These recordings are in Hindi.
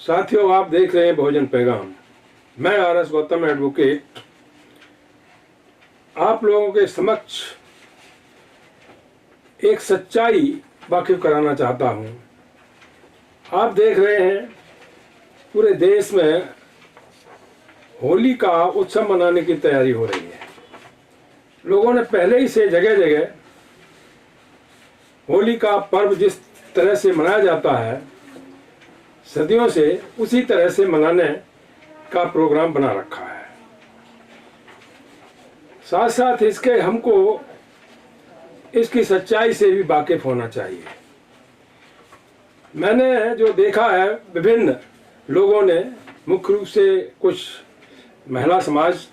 साथियों, आप देख रहे हैं बहुजन पैगाम। मैं आर.एस. गौतम एडवोकेट आप लोगों के समक्ष एक सच्चाई वाकिफ कराना चाहता हूं। आप देख रहे हैं पूरे देश में होली का उत्सव मनाने की तैयारी हो रही है। लोगों ने पहले ही से जगह जगह होली का पर्व जिस तरह से मनाया जाता है सदियों से, उसी तरह से मनाने का प्रोग्राम बना रखा है। साथ साथ इसके हमको इसकी सच्चाई से भी वाकिफ होना चाहिए। मैंने जो देखा है, विभिन्न लोगों ने, मुख्य रूप से कुछ महिला समाज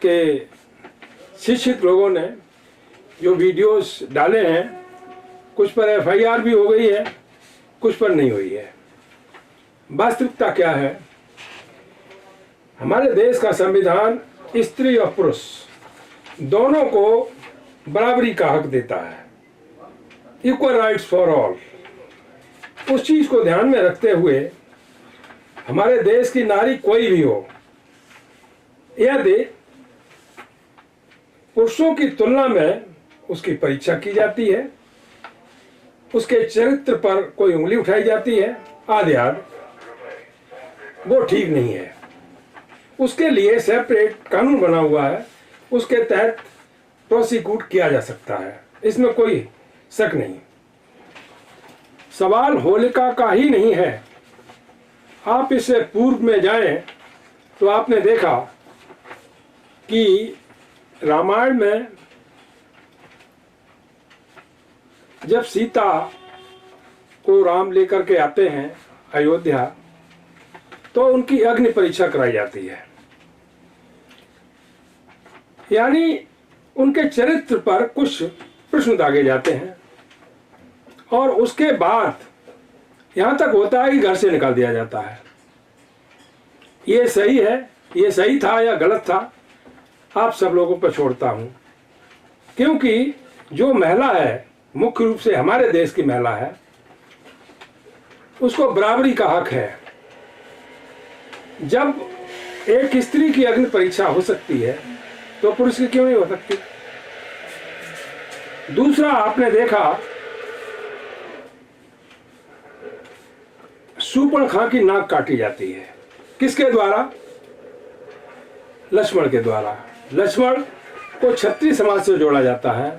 के शिक्षित लोगों ने जो वीडियोस डाले हैं, कुछ पर FIR भी हो गई है, कुछ पर नहीं हुई है। वास्तविकता क्या है? हमारे देश का संविधान स्त्री और पुरुष दोनों को बराबरी का हक देता है, इक्वल राइट्स फॉर ऑल। उस चीज को ध्यान में रखते हुए हमारे देश की नारी कोई भी हो, यदि पुरुषों की तुलना में उसकी परीक्षा की जाती है, उसके चरित्र पर कोई उंगली उठाई जाती है आदि आदि, वो ठीक नहीं है। उसके लिए सेपरेट कानून बना हुआ है, उसके तहत प्रोसिक्यूट किया जा सकता है, इसमें कोई शक नहीं। सवाल होलिका का ही नहीं है। आप इससे पूर्व में जाएं तो आपने देखा कि रामायण में जब सीता को राम लेकर के आते हैं अयोध्या, तो उनकी अग्नि परीक्षा कराई जाती है, यानी उनके चरित्र पर कुछ प्रश्न दागे जाते हैं और उसके बाद यहां तक होता है कि घर से निकाल दिया जाता है। ये सही है, ये सही था या गलत था, आप सब लोगों पर छोड़ता हूं, क्योंकि जो महिला है, मुख्य रूप से हमारे देश की महिला है, उसको बराबरी का हक है। जब एक स्त्री की अग्नि परीक्षा हो सकती है तो पुरुष की क्यों नहीं हो सकती? दूसरा, आपने देखा शूर्पणखा की नाक काटी जाती है। किसके द्वारा? लक्ष्मण के द्वारा। लक्ष्मण को क्षत्रिय समाज से जोड़ा जाता है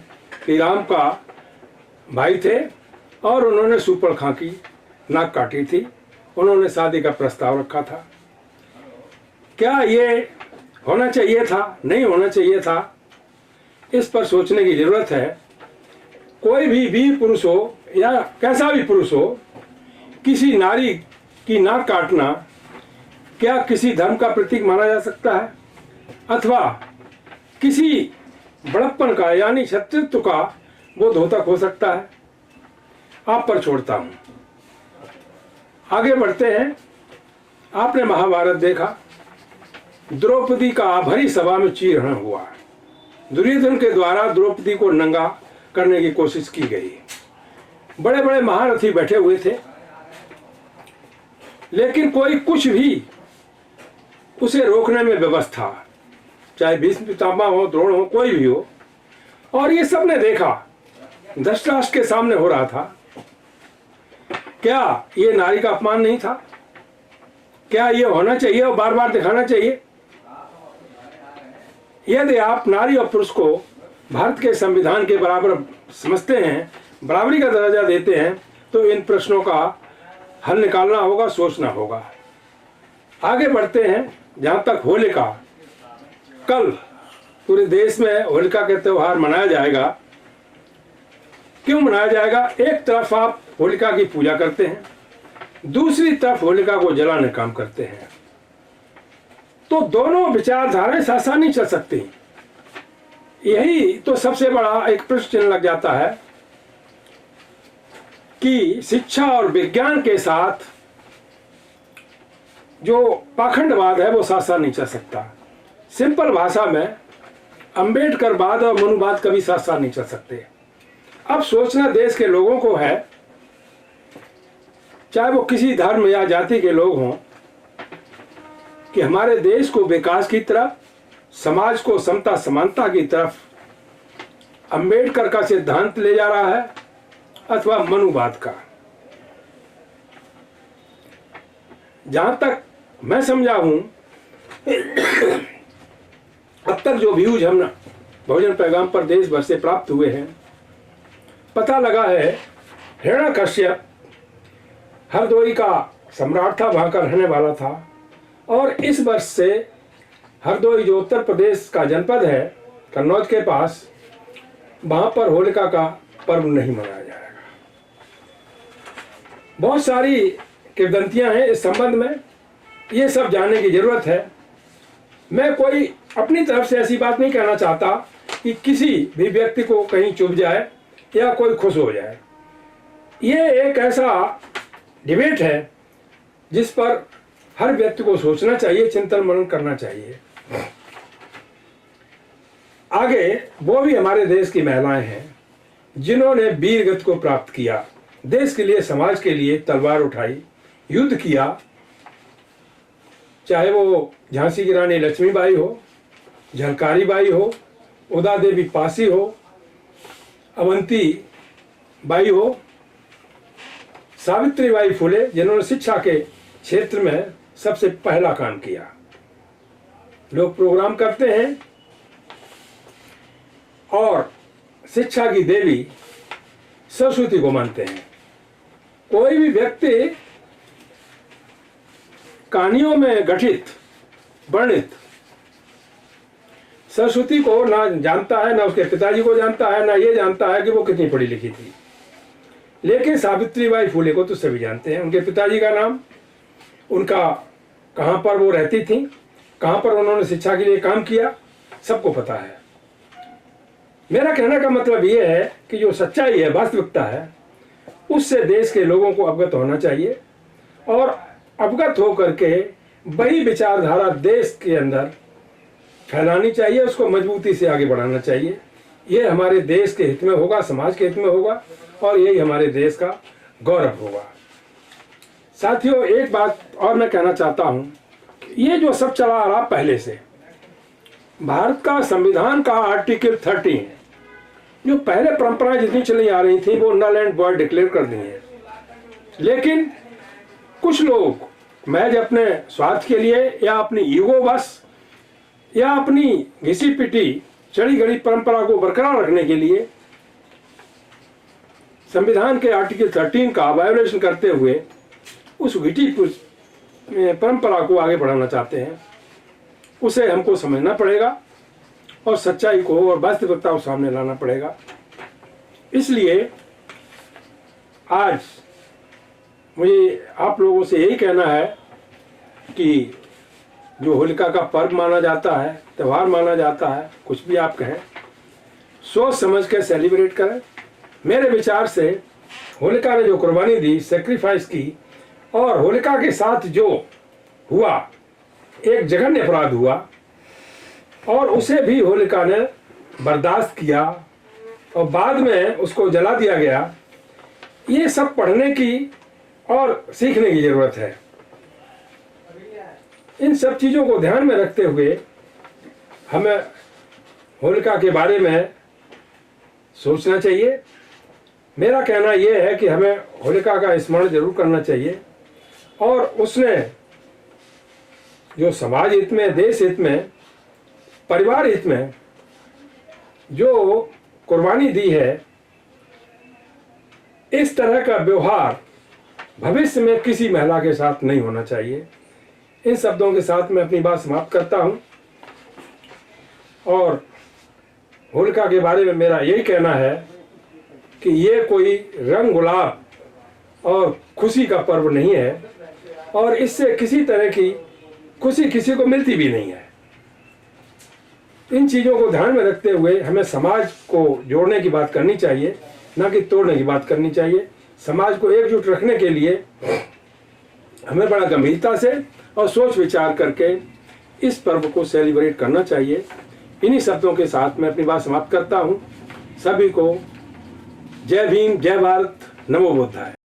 कि राम का भाई थे और उन्होंने शूर्पणखा की नाक काटी थी, उन्होंने शादी का प्रस्ताव रखा था। क्या ये होना चाहिए था? नहीं होना चाहिए था। इस पर सोचने की जरूरत है। कोई भी वीर पुरुष हो या कैसा भी पुरुष हो, किसी नारी की नाक काटना क्या किसी धर्म का प्रतीक माना जा सकता है? अथवा किसी बड़प्पन का यानी क्षत्रित्व का वो द्योतक हो सकता है? आप पर छोड़ता हूं। आगे बढ़ते हैं। आपने महाभारत देखा, द्रौपदी का भरी सभा में चीरहरण हुआ। दुर्योधन के द्वारा द्रौपदी को नंगा करने की कोशिश की गई। बड़े बड़े महारथी बैठे हुए थे, लेकिन कोई कुछ भी उसे रोकने में विवश था, चाहे भीष्म पितामह हो, द्रोण हो, कोई भी हो। और ये सबने देखा, धृतराष्ट्र के सामने हो रहा था। क्या ये नारी का अपमान नहीं था? क्या ये होना चाहिए और बार बार दिखाना चाहिए? यदि आप नारी और पुरुष को भारत के संविधान के बराबर समझते हैं, बराबरी का दर्जा देते हैं, तो इन प्रश्नों का हल निकालना होगा, सोचना होगा। आगे बढ़ते हैं। जहां तक होलिका, कल पूरे देश में होलिका का त्योहार मनाया जाएगा। क्यों मनाया जाएगा? एक तरफ आप होलिका की पूजा करते हैं, दूसरी तरफ होलिका को जलाने काम करते हैं, तो दोनों विचारधाराएं साथ साथ नहीं चल सकती। यही तो सबसे बड़ा एक प्रश्न चिन्ह लग जाता है कि शिक्षा और विज्ञान के साथ जो पाखंडवाद है वो साथ साथ नहीं चल सकता। सिंपल भाषा में अंबेडकरवाद और मनुवाद कभी साथ साथ नहीं चल सकते। अब सोचना देश के लोगों को है चाहे वो किसी धर्म या जाति के लोग हों, कि हमारे देश को विकास की तरफ, समाज को समता समानता की तरफ अंबेडकर का सिद्धांत ले जा रहा है अथवा मनुवाद का। जहां तक मैं समझा हूं, अब तक जो व्यूज हम बहुजन पैगाम पर देश भर से प्राप्त हुए हैं, पता लगा है हिरण्यकश्यप हरदोई का सम्राट था, वहां का रहने वाला था, और इस वर्ष से हरदोई जो उत्तर प्रदेश का जनपद है कन्नौज के पास, वहां पर होलिका का पर्व नहीं मनाया जाएगा। बहुत सारी किंवदंतियां हैं इस संबंध में, ये सब जानने की जरूरत है। मैं कोई अपनी तरफ से ऐसी बात नहीं कहना चाहता कि किसी भी व्यक्ति को कहीं चुभ जाए या कोई खुश हो जाए। ये एक ऐसा डिबेट है जिस पर हर व्यक्ति को सोचना चाहिए, चिंतन मनन करना चाहिए। आगे वो भी हमारे देश की महिलाएं हैं जिन्होंने वीर गति को प्राप्त किया, देश के लिए, समाज के लिए तलवार उठाई, युद्ध किया, चाहे वो झांसी की रानी लक्ष्मीबाई हो, झलकारी बाई हो, उदा देवी पासी हो, अवंती बाई हो, सावित्री बाई फुले, जिन्होंने शिक्षा के क्षेत्र में सबसे पहला काम किया। लोग प्रोग्राम करते हैं और शिक्षा की देवी सरस्वती को मानते हैं। कोई भी व्यक्ति कहानियों में गठित वर्णित सरस्वती को ना जानता है, ना उसके पिताजी को जानता है, ना ये जानता है कि वो कितनी पढ़ी लिखी थी। लेकिन सावित्रीबाई फुले को तो सभी जानते हैं। उनके पिताजी का नाम, उनका कहाँ पर वो रहती थी, कहाँ पर उन्होंने शिक्षा के लिए काम किया, सबको पता है। मेरा कहने का मतलब ये है कि जो सच्चाई है, वास्तविकता है, उससे देश के लोगों को अवगत होना चाहिए और अवगत होकर के वही विचारधारा देश के अंदर फैलानी चाहिए, उसको मजबूती से आगे बढ़ाना चाहिए। ये हमारे देश के हित में होगा, समाज के हित में होगा और यही हमारे देश का गौरव होगा। साथियों, एक बात और मैं कहना चाहता हूं, ये जो सब चला आ रहा पहले से, भारत का संविधान का आर्टिकल 13, जो पहले परंपराएं जितनी चली आ रही थी वो नल एंड वॉइड डिक्लेयर कर दी है। लेकिन कुछ लोग महज अपने स्वार्थ के लिए या अपनी ईगो बस या अपनी घिसी पिटी चढ़ी गढ़ी परंपरा को बरकरार रखने के लिए संविधान के आर्टिकल 13 का वायोलेशन करते हुए उस घिटी परंपरा को आगे बढ़ाना चाहते हैं। उसे हमको समझना पड़ेगा और सच्चाई को और वास्तविकता को सामने लाना पड़ेगा। इसलिए आज मुझे आप लोगों से यही कहना है कि जो होलिका का पर्व माना जाता है, त्यौहार माना जाता है, कुछ भी आप कहें, सोच समझ के सेलिब्रेट करें। मेरे विचार से होलिका ने जो कुर्बानी दी, सेक्रीफाइस की, और होलिका के साथ जो हुआ एक जघन्य अपराध हुआ और उसे भी होलिका ने बर्दाश्त किया और बाद में उसको जला दिया गया। ये सब पढ़ने की और सीखने की जरूरत है। इन सब चीजों को ध्यान में रखते हुए हमें होलिका के बारे में सोचना चाहिए। मेरा कहना यह है कि हमें होलिका का स्मरण जरूर करना चाहिए और उसने जो समाज हित में, देश हित में, परिवार हित में जो कुर्बानी दी है, इस तरह का व्यवहार भविष्य में किसी महिला के साथ नहीं होना चाहिए। इन शब्दों के साथ मैं अपनी बात समाप्त करता हूं और होलिका के बारे में मेरा यही कहना है कि ये कोई रंग गुलाब और खुशी का पर्व नहीं है और इससे किसी तरह की खुशी किसी को मिलती भी नहीं है। इन चीज़ों को ध्यान में रखते हुए हमें समाज को जोड़ने की बात करनी चाहिए, ना कि तोड़ने की बात करनी चाहिए। समाज को एकजुट रखने के लिए हमें बड़ा गंभीरता से और सोच विचार करके इस पर्व को सेलिब्रेट करना चाहिए। इन्हीं शब्दों के साथ मैं अपनी बात समाप्त करता हूँ। सभी को जय भीम, जय भारत, नमो बुद्धाय।